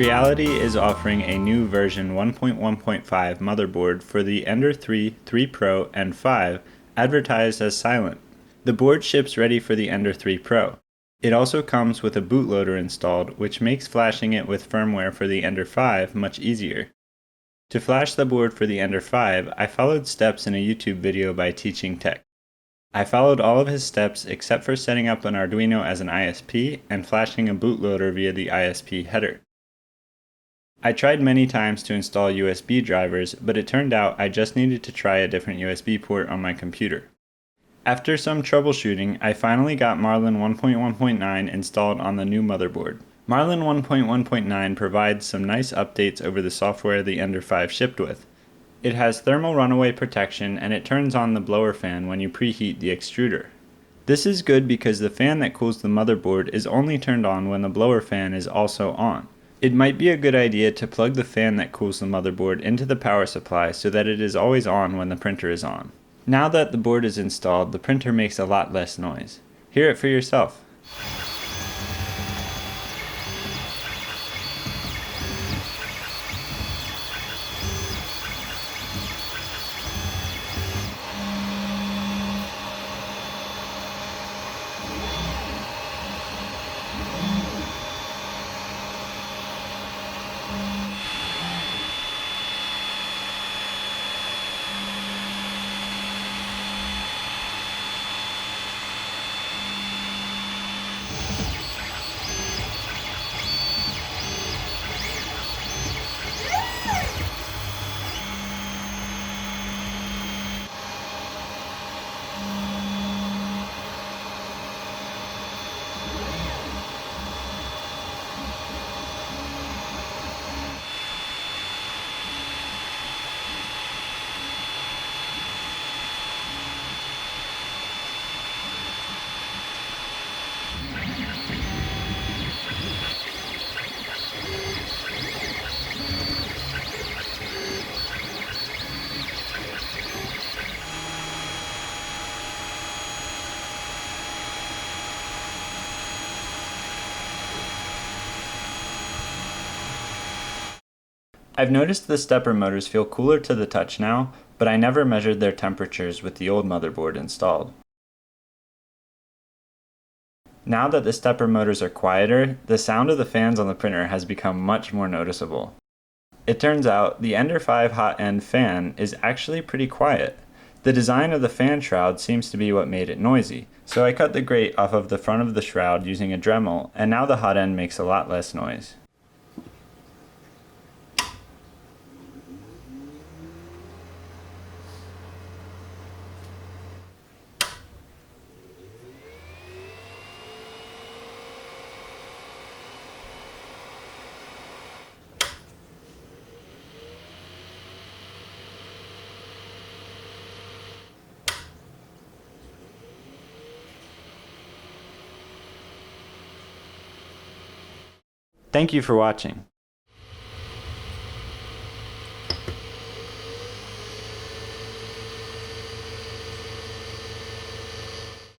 Creality is offering a new version 1.1.5 motherboard for the Ender 3, 3 Pro, and 5, advertised as silent. The board ships ready for the Ender 3 Pro. It also comes with a bootloader installed, which makes flashing it with firmware for the Ender 5 much easier. To flash the board for the Ender 5, I followed steps in a YouTube video by Teaching Tech. I followed all of his steps except for setting up an Arduino as an ISP and flashing a bootloader via the ISP header. I tried many times to install USB drivers, but it turned out I just needed to try a different USB port on my computer. After some troubleshooting, I finally got Marlin 1.1.9 installed on the new motherboard. Marlin 1.1.9 provides some nice updates over the software the Ender 5 shipped with. It has thermal runaway protection, and it turns on the blower fan when you preheat the extruder. This is good because the fan that cools the motherboard is only turned on when the blower fan is also on. It might be a good idea to plug the fan that cools the motherboard into the power supply so that it is always on when the printer is on. Now that the board is installed, the printer makes a lot less noise. Hear it for yourself. I've noticed the stepper motors feel cooler to the touch now, but I never measured their temperatures with the old motherboard installed. Now that the stepper motors are quieter, the sound of the fans on the printer has become much more noticeable. It turns out the Ender 5 hot end fan is actually pretty quiet. The design of the fan shroud seems to be what made it noisy, so I cut the grate off of the front of the shroud using a Dremel, and now the hot end makes a lot less noise. Thank you for watching.